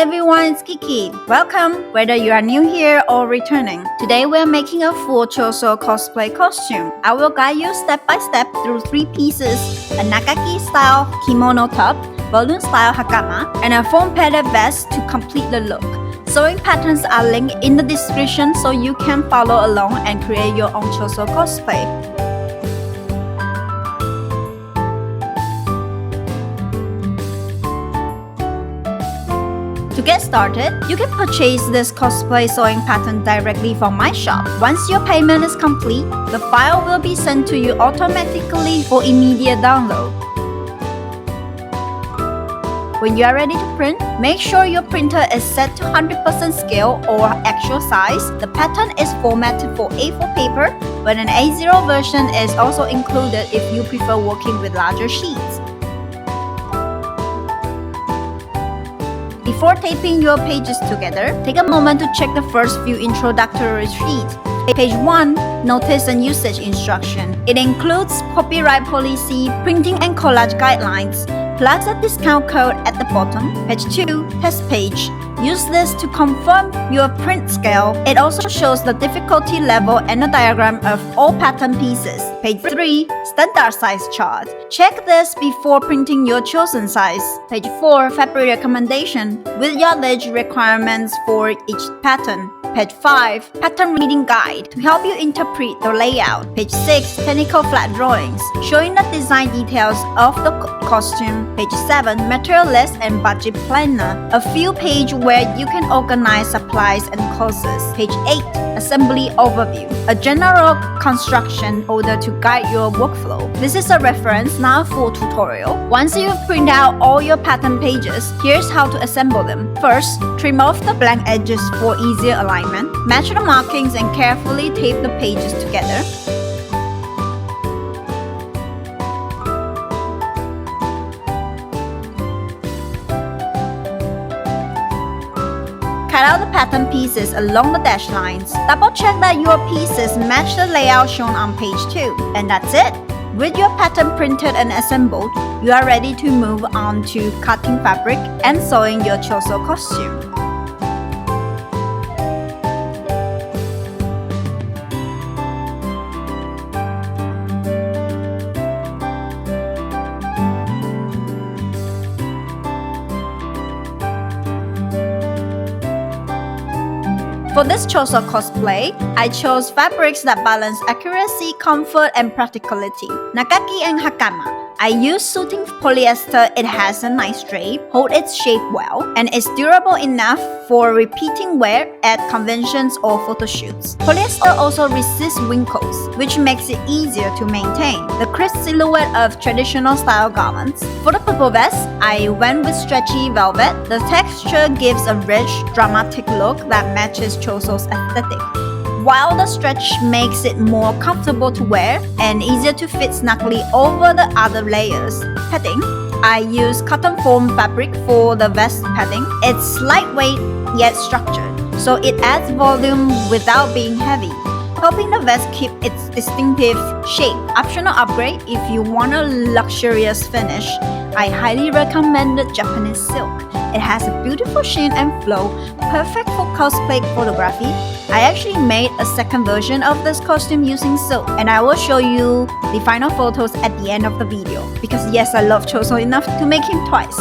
everyone, it's Kiki. Welcome, whether you are new here or returning. Today we are making a full Choso cosplay costume. I will guide you step by step through 3 pieces, a Nagagi-style kimono top, balloon-style Hakama, and a foam-padded vest to complete the look. Sewing patterns are linked in the description so you can follow along and create your own Choso cosplay. To get started, you can purchase this cosplay sewing pattern directly from my shop. Once your payment is complete, the file will be sent to you automatically for immediate download. When you are ready to print, make sure your printer is set to 100% scale or actual size. The pattern is formatted for A4 paper, but an A0 version is also included if you prefer working with larger sheets. Before taping your pages together, take a moment to check the first few introductory sheets. Page 1, Notice and Usage Instruction. It includes copyright policy, printing and collage guidelines, plus a discount code at the bottom. Page 2, Test Page. Use this to confirm your print scale. It also shows the difficulty level and a diagram of all pattern pieces. Page 3, Standard Size Chart. Check this before printing your chosen size. Page 4, Fabric Recommendation with yardage requirements for each pattern. Page 5, Pattern Reading Guide to help you interpret the layout. Page 6, Technical Flat Drawings showing the design details of the costume. Page 7, Material List and Budget Planner, a few pages where you can organize supplies and costs. Page 8, Assembly Overview, a general construction order to guide your workflow. This is a reference, not a full tutorial. Once you've printed out all your pattern pages, here's how to assemble them. First, trim off the blank edges for easier alignment. Match the markings and carefully tape the pages together. Cut out the pattern pieces along the dashed lines. Double check that your pieces match the layout shown on page 2. And that's it! With your pattern printed and assembled, you are ready to move on to cutting fabric and sewing your Choso costume. For this Choso cosplay, I chose fabrics that balance accuracy, comfort, and practicality. Nagagi and Hakama. I use suiting polyester. It has a nice drape, holds its shape well, and is durable enough for repeating wear at conventions or photoshoots. Polyester also resists wrinkles, which makes it easier to maintain the crisp silhouette of traditional style garments. For the purple vest, I went with stretchy velvet. The texture gives a rich, dramatic look that matches Choso's aesthetic, while the stretch makes it more comfortable to wear and easier to fit snugly over the other layers. Padding. I use cotton foam fabric for the vest padding. It's lightweight yet structured, so it adds volume without being heavy, helping the vest keep its distinctive shape. Optional upgrade if you want a luxurious finish. I highly recommend the Japanese silk. It has a beautiful sheen and flow, perfect for cosplay photography. I actually made a second version of this costume using silk, and I will show you the final photos at the end of the video, because yes, I love Choso enough to make him twice.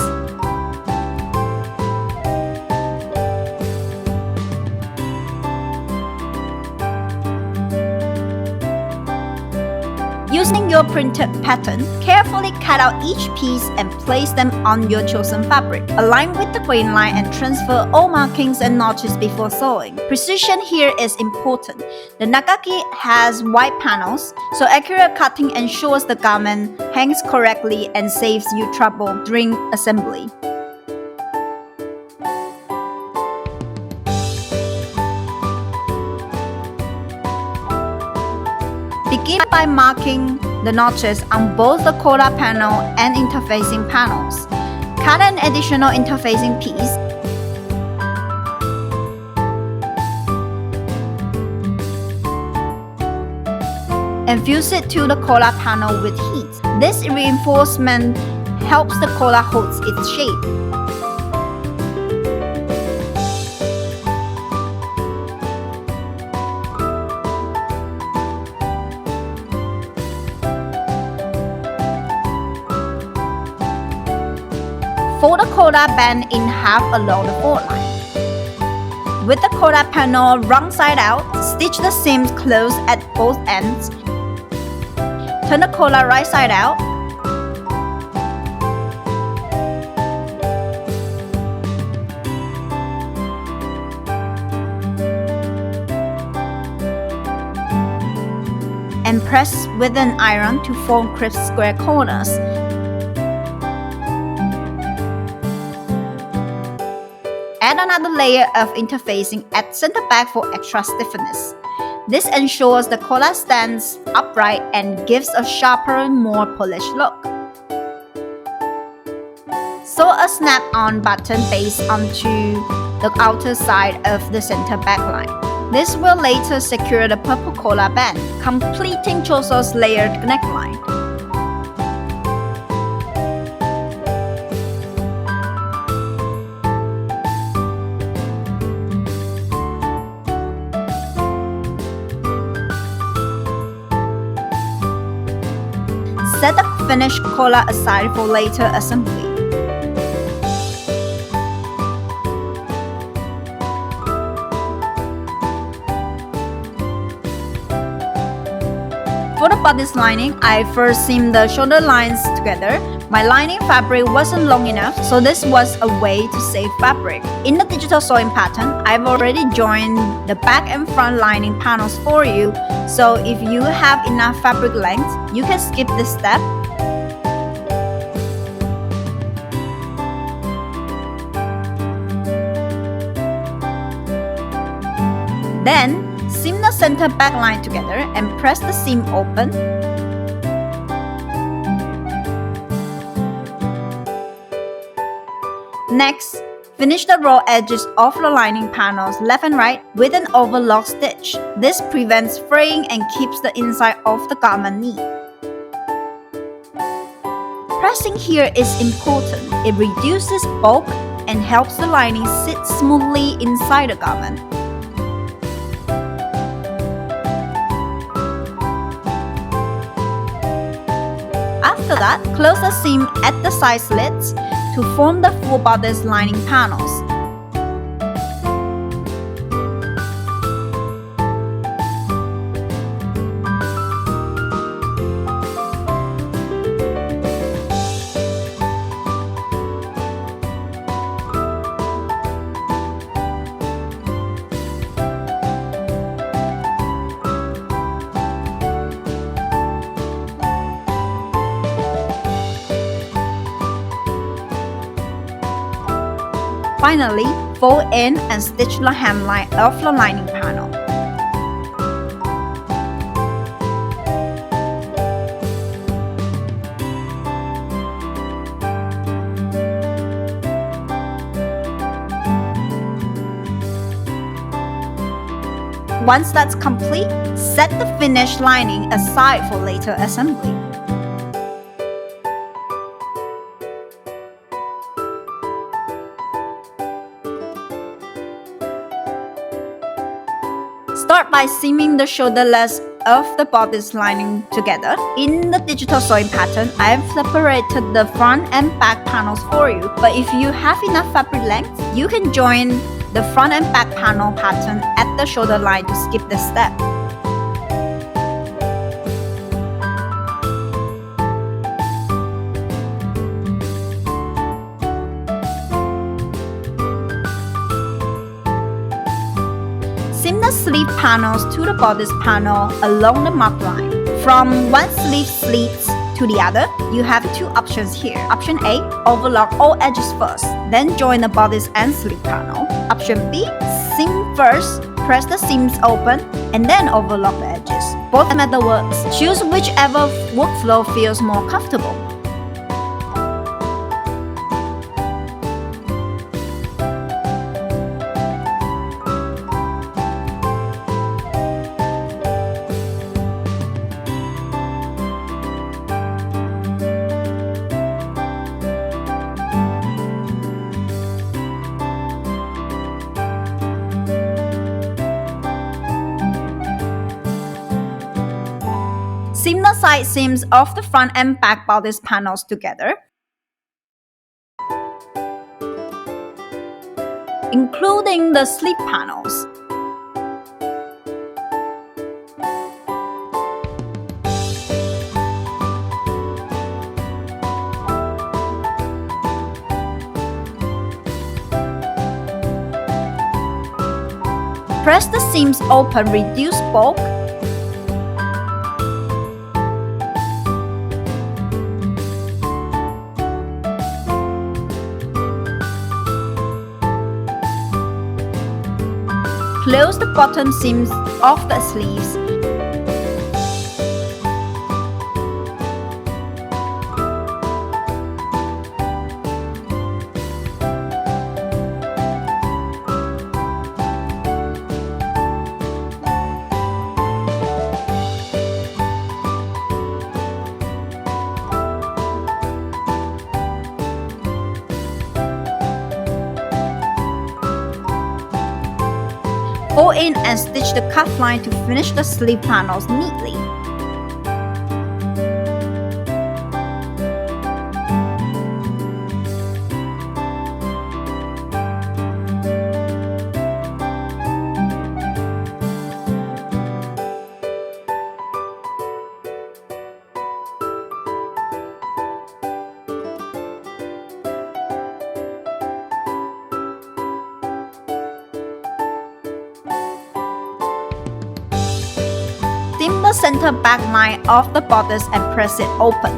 Using your printed pattern, carefully cut out each piece and place them on your chosen fabric. Align with the grain line and transfer all markings and notches before sewing. Precision here is important. The Nagagi has wide panels, so accurate cutting ensures the garment hangs correctly and saves you trouble during assembly. Begin by marking the notches on both the collar panel and interfacing panels. Cut an additional interfacing piece. And fuse it to the collar panel with heat. This reinforcement helps the collar hold its shape. Fold the collar band in half along the fold line. With the collar panel wrong side out, stitch the seams close at both ends. Turn the collar right side out. And press with an iron to form crisp square corners. Add another layer of interfacing at center back for extra stiffness. This ensures the collar stands upright and gives a sharper, more polished look. Sew a snap-on button base onto the outer side of the center back line. This will later secure the purple collar band, completing Choso's layered neckline. Set the finished collar aside for later assembly. For the bodice lining, I first seamed the shoulder lines together. My lining fabric wasn't long enough, so this was a way to save fabric. In the digital sewing pattern, I've already joined the back and front lining panels for you, so if you have enough fabric length, you can skip this step. Then, seam the center back line together and press the seam open. Next, finish the raw edges of the lining panels left and right with an overlock stitch. This prevents fraying and keeps the inside of the garment neat. Pressing here is important. It reduces bulk and helps the lining sit smoothly inside the garment. After that, close the seam at the side slits to form the full bodice lining panels. Finally, fold in and stitch the hemline of the lining panel. Once that's complete, set the finished lining aside for later assembly. Start by seaming the shoulderless of the bodice lining together. In the digital sewing pattern, I have separated the front and back panels for you, but if you have enough fabric length, you can join the front and back panel pattern at the shoulder line to skip this step. Seam the sleeve panels to the bodice panel along the mark line. From one sleeve slits to the other, you have two options here. Option A, overlock all edges first, then join the bodice and sleeve panel. Option B, seam first, press the seams open, and then overlock the edges. Both method works. Choose whichever workflow feels more comfortable. Seam the side seams of the front and back bodice panels together. including the sleeve panels. Press the seams open, reduce bulk. Close the bottom seams of the sleeves. Fold in and stitch the cuff line to finish the sleeve panels neatly. Seam the center back line of the bodice and press it open.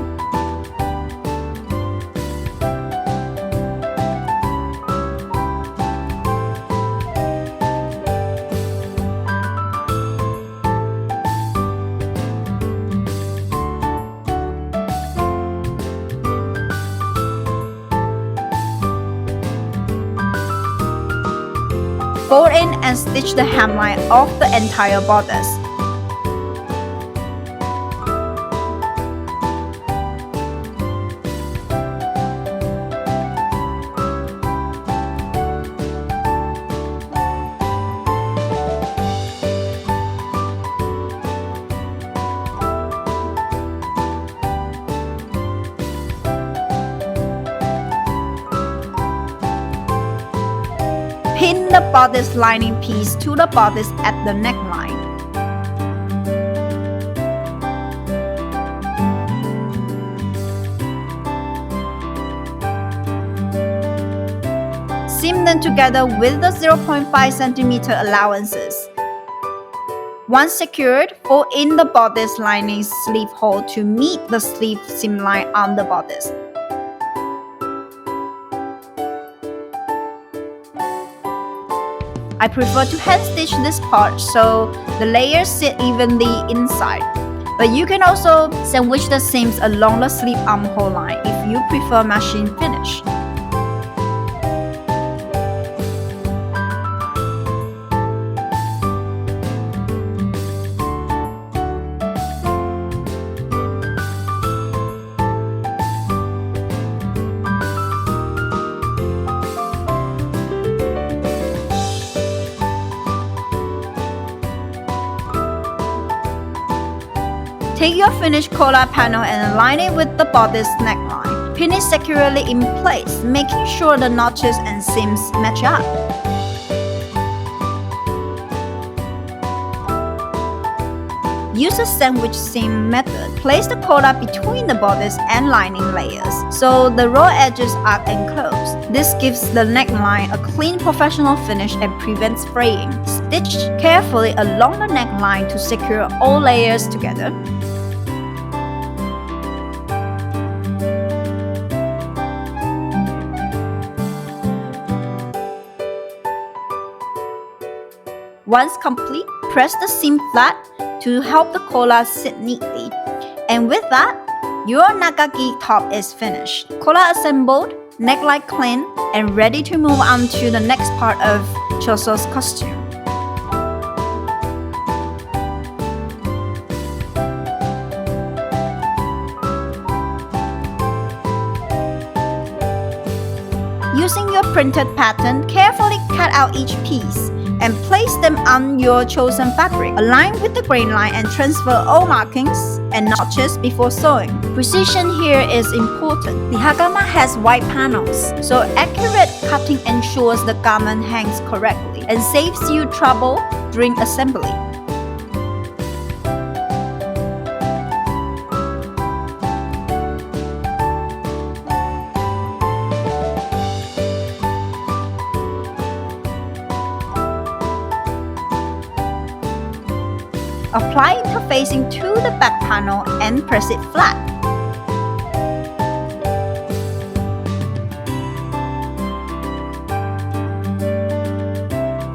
Fold in and stitch the hemline of the entire bodice. Pin the bodice lining piece to the bodice at the neckline. Seam them together with the 0.5 cm allowances. Once secured, fold in the bodice lining sleeve hole to meet the sleeve seam line on the bodice. I prefer to hand stitch this part so the layers sit evenly inside, but you can also sandwich the seams along the sleeve armhole line if you prefer machine finish. Take your finished collar panel and align it with the bodice neckline. Pin it securely in place, making sure the notches and seams match up. Use a sandwich seam method. Place the collar between the bodice and lining layers, so the raw edges are enclosed. This gives the neckline a clean, professional finish and prevents fraying. Stitch carefully along the neckline to secure all layers together. Once complete, press the seam flat to help the collar sit neatly. And with that, your Nagagi top is finished. Collar assembled, neckline clean, and ready to move on to the next part of Choso's costume. Using your printed pattern, carefully cut out each piece. and place them on your chosen fabric. Align with the grain line and transfer all markings and notches before sewing. Precision here is important. The Hakama has wide panels, so accurate cutting ensures the garment hangs correctly and saves you trouble during assembly. Apply interfacing to the back panel and press it flat.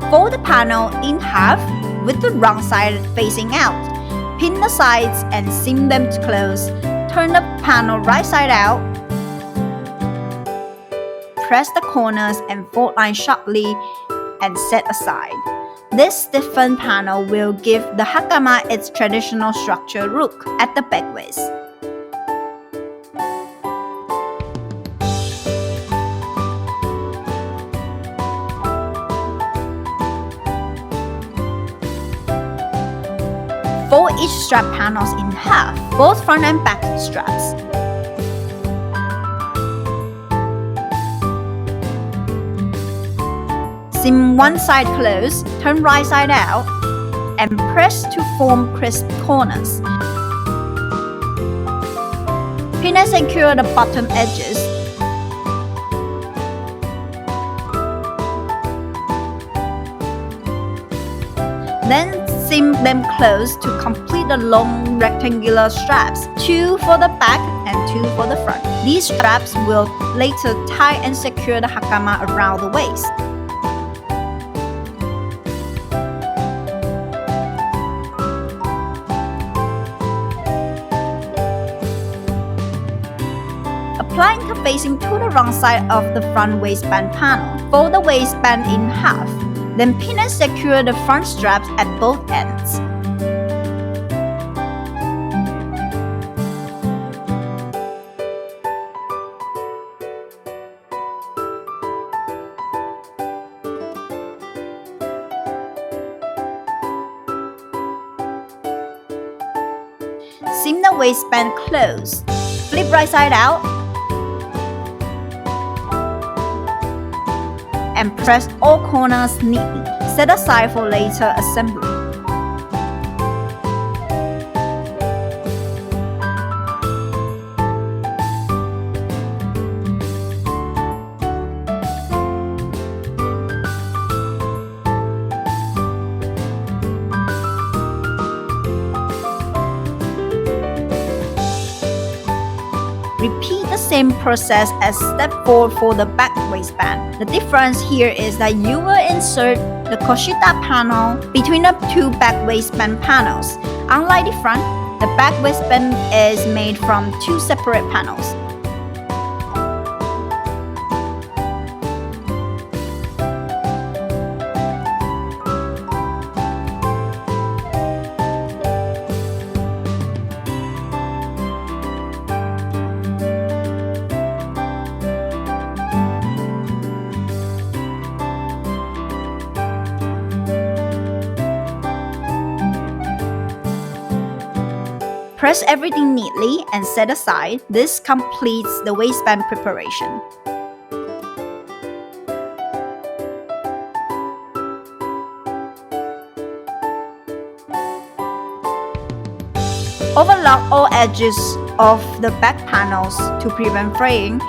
Fold the panel in half with the wrong side facing out. Pin the sides and seam them close. Turn the panel right side out. Press the corners and fold line sharply and set aside. This stiffened panel will give the Hakama its traditional structure look at the back waist. Fold each strap panels in half, both front and back straps. Seam one side close, turn right side out, and press to form crisp corners. Pin and secure the bottom edges. Then seam them close to complete the long rectangular straps, 2 for the back and 2 for the front. These straps will later tie and secure the Hakama around the waist. Apply interfacing to the wrong side of the front waistband panel. Fold the waistband in half, then pin and secure the front straps at both ends. Seam the waistband closed. Flip right side out and press all corners neatly. Set aside for later assembly. Repeat the same process as step 4 for the back waistband. The difference here is that you will insert the Koshita panel between the 2 back waistband panels. Unlike the front, the back waistband is made from 2 separate panels. Press everything neatly and set aside. This completes the waistband preparation. Overlock all edges of the back panels to prevent fraying.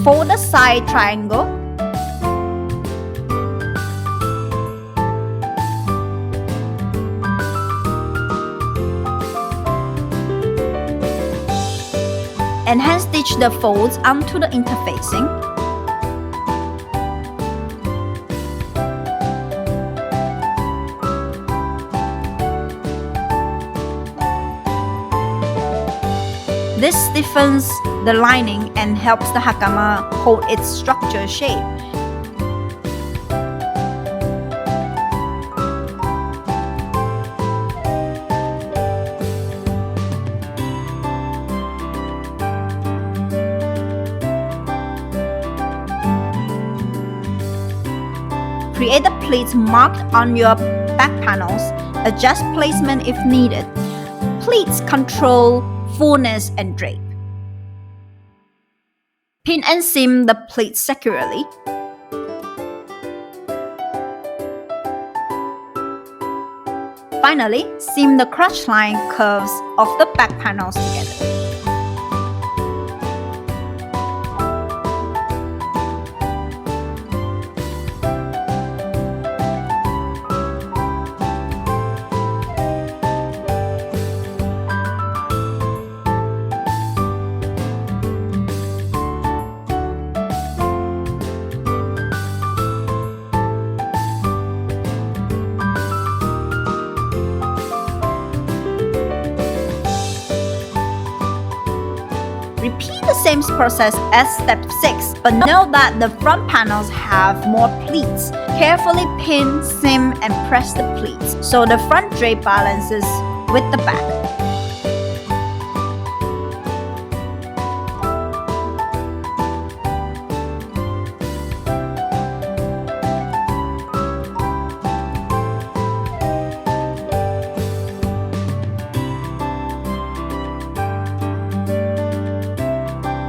Fold the side triangle. And hand stitch the folds onto the interfacing. This stiffens the lining and helps the Hakama hold its structure shape. Create the pleats marked on your back panels. Adjust placement if needed. Pleats control fullness and drape. Pin and seam the pleats securely. Finally, seam the crotch line curves of the back panels together. Repeat the same process as step 6, but note that the front panels have more pleats. Carefully pin, seam, and press the pleats so the front drape balances with the back.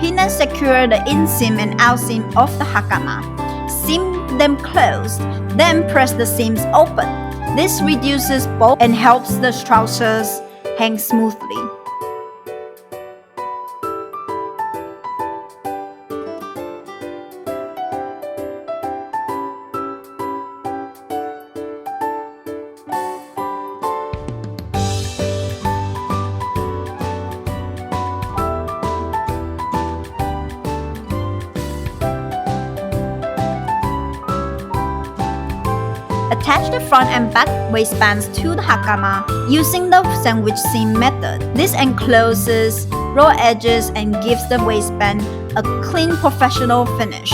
Pin and secure the inseam and outseam of the hakama. Seam them closed, then press the seams open. This reduces bulk and helps the trousers hang smoothly. Attach the front and back waistbands to the hakama using the sandwich seam method. This encloses raw edges and gives the waistband a clean, professional finish.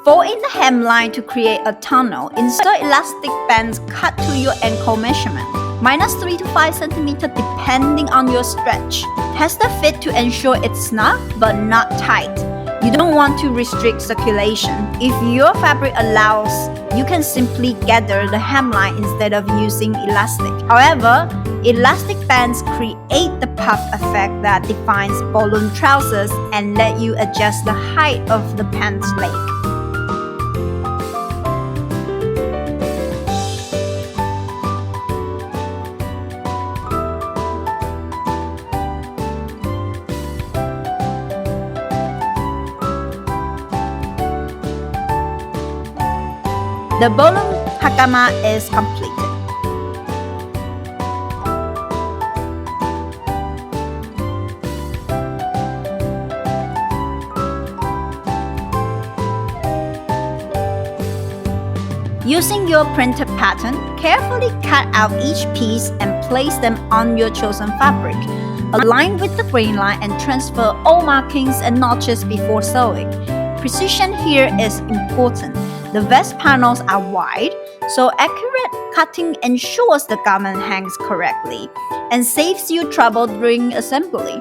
Fold in the hemline to create a tunnel. Insert elastic bands cut to your ankle measurement, -3 to 5 cm depending on your stretch. Test the fit to ensure it's snug but not tight. You don't want to restrict circulation. If your fabric allows, you can simply gather the hemline instead of using elastic. However, elastic bands create the puff effect that defines balloon trousers and let you adjust the height of the pants leg. The balloon hakama is completed. Using your printed pattern, carefully cut out each piece and place them on your chosen fabric. Align with the grain line and transfer all markings and notches before sewing. Precision here is important. The vest panels are wide, so accurate cutting ensures the garment hangs correctly and saves you trouble during assembly.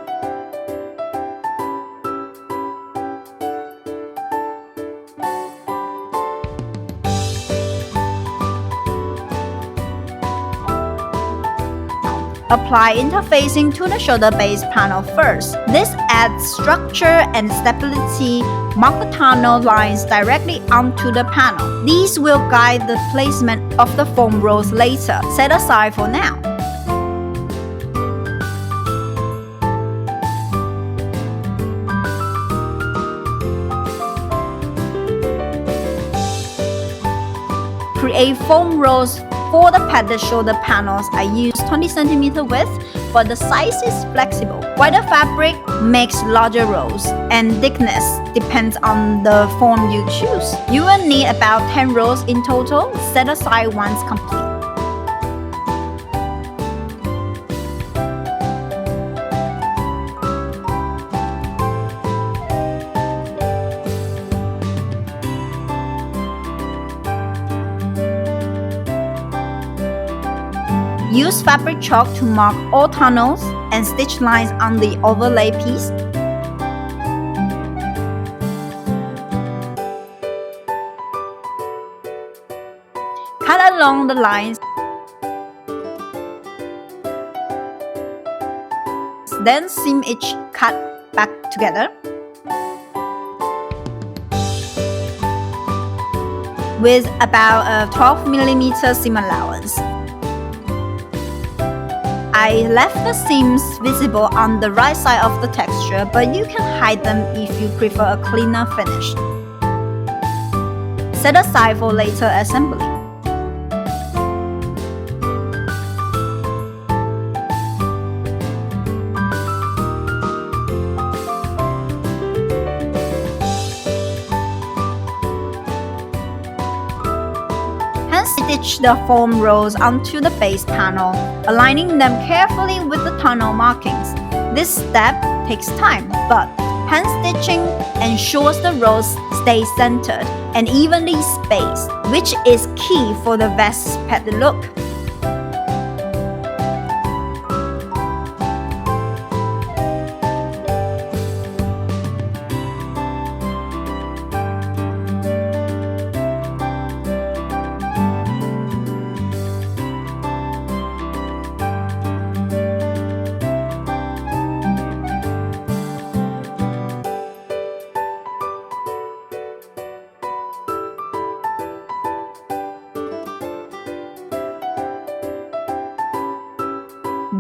Apply interfacing to the shoulder base panel first. This add structure and stability, mark the tunnel lines directly onto the panel. These will guide the placement of the foam rolls later, set aside for now. Create foam rolls for the padded shoulder panels. I use 20 cm width, but the size is flexible. Wider fabric makes larger rolls, and thickness depends on the foam you choose. You will need about 10 rolls in total, set aside once complete. Use fabric chalk to mark all tunnels and stitch lines on the overlay piece. Cut along the lines. Then seam each cut back together. With about a 12 mm seam allowance. I left the seams visible on the right side of the texture, but you can hide them if you prefer a cleaner finish. Set aside for later assembly. Stitch the foam rolls onto the base panel, aligning them carefully with the tunnel markings. This step takes time, but hand stitching ensures the rolls stay centered and evenly spaced, which is key for the vest padded look.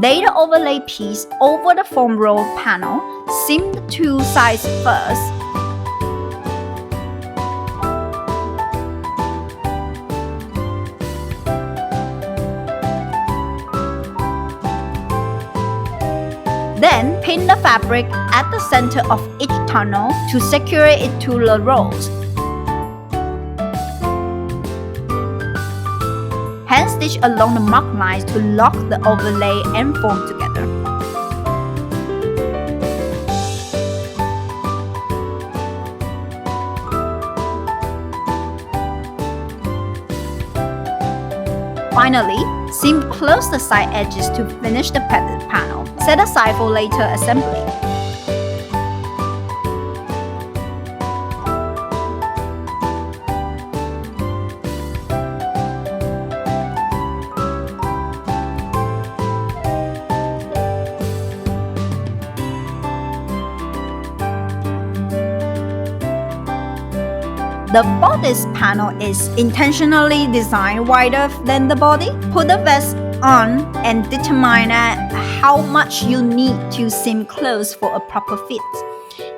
Lay the overlay piece over the foam roll panel. Seam the two sides first. Then pin the fabric at the center of each tunnel to secure it to the rolls. Hand stitch along the marked lines to lock the overlay and foam together. Finally, seam close the side edges to finish the padded panel. Set aside for later assembly. The bodice panel is intentionally designed wider than the body. Put the vest on and determine how much you need to seam close for a proper fit.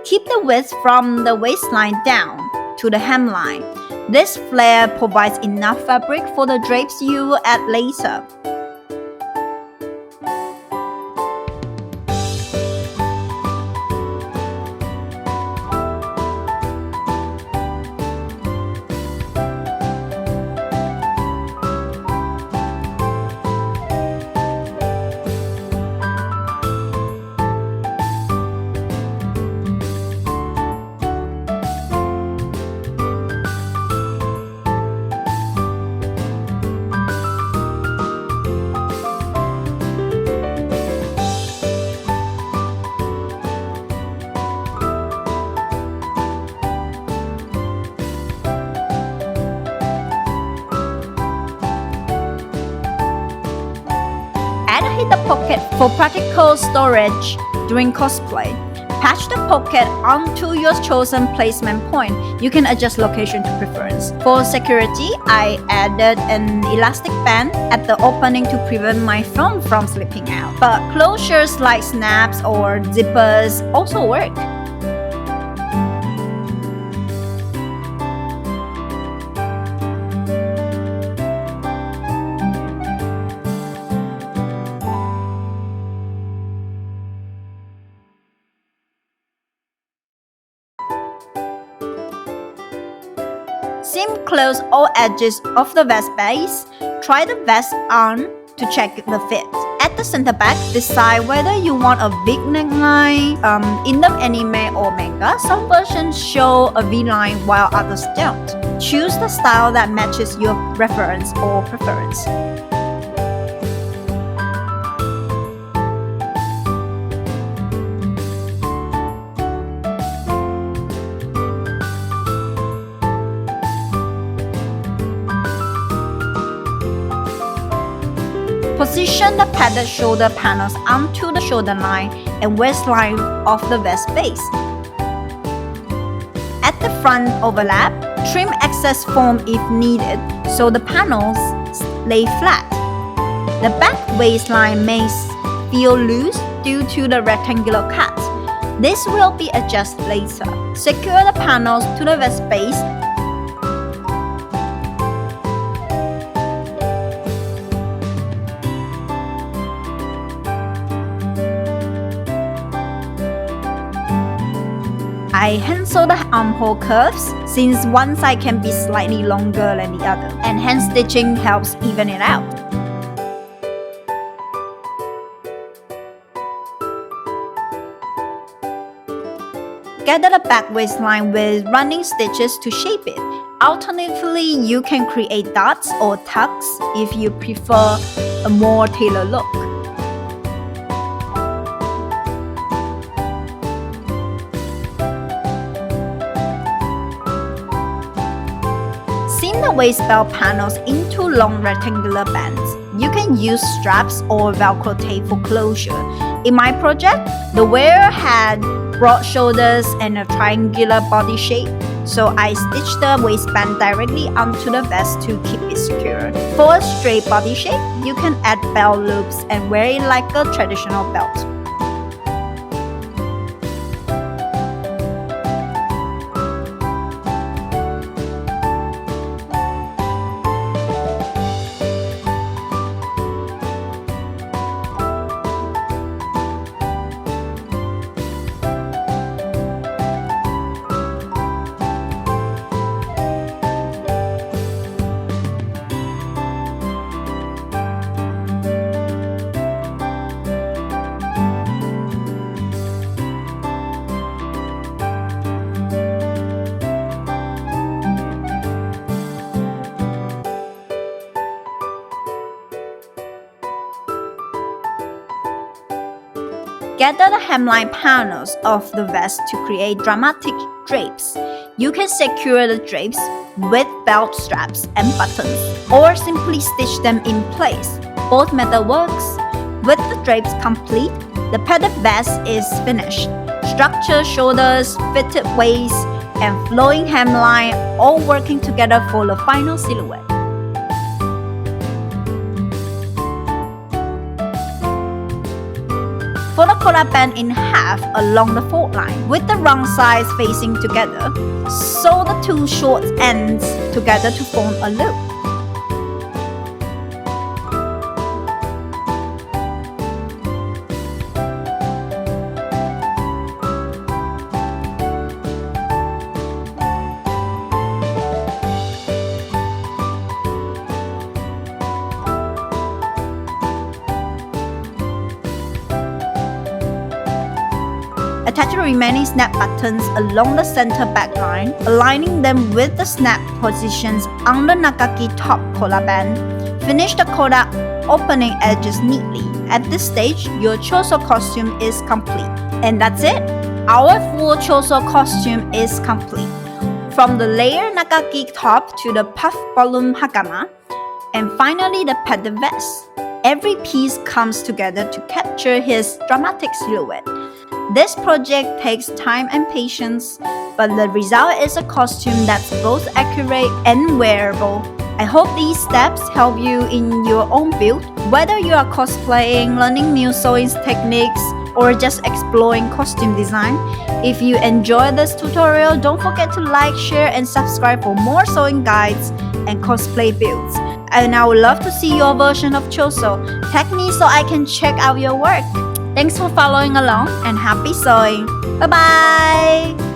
Keep the width from the waistline down to the hemline. This flare provides enough fabric for the drapes you will add later. The pocket for practical storage during cosplay. Patch the pocket onto your chosen placement point. You can adjust location to preference. For security, I added an elastic band at the opening to prevent my phone from slipping out. But closures like snaps or zippers also work. Seam close all edges of the vest base. Try the vest on to check the fit. At the center back, decide whether you want a big neckline. In the anime or manga, some versions show a V-line while others don't. Choose the style that matches your reference or preference. Position the padded shoulder panels onto the shoulder line and waistline of the vest base. At the front overlap, trim excess foam if needed so the panels lay flat. The back waistline may feel loose due to the rectangular cut. This will be adjusted later. Secure the panels to the vest base. I hand-sew the armhole curves since one side can be slightly longer than the other, and hand stitching helps even it out. Gather the back waistline with running stitches to shape it. Alternatively, you can create dots or tucks if you prefer a more tailored look. Seam the waist belt panels into long rectangular bands. You can use straps or Velcro tape for closure. In my project, the wearer had broad shoulders and a triangular body shape, so I stitched the waistband directly onto the vest to keep it secure. For a straight body shape, you can add belt loops and wear it like a traditional belt. Gather the hemline panels of the vest to create dramatic drapes. You can secure the drapes with belt straps and buttons, or simply stitch them in place. Both method works. With the drapes complete, the padded vest is finished. Structured shoulders, fitted waist, and flowing hemline all working together for the final silhouette. Fold the collar band in half along the fold line, with the wrong sides facing together. Sew the two short ends together to form a loop. Attach the remaining snap buttons along the center back line, aligning them with the snap positions on the Nagagi top collar band. Finish the collar opening edges neatly. At this stage, your Choso costume is complete. And that's it! Our full Choso costume is complete. From the layered Nagagi top to the puff volume Hakama, and finally the padded vest. Every piece comes together to capture his dramatic silhouette. This project takes time and patience, but the result is a costume that's both accurate and wearable. I hope these steps help you in your own build, whether you are cosplaying, learning new sewing techniques, or just exploring costume design. If you enjoyed this tutorial, don't forget to like, share, and subscribe for more sewing guides and cosplay builds. And I would love to see your version of Choso. Tag me so I can check out your work. Thanks for following along and happy sewing. Bye bye!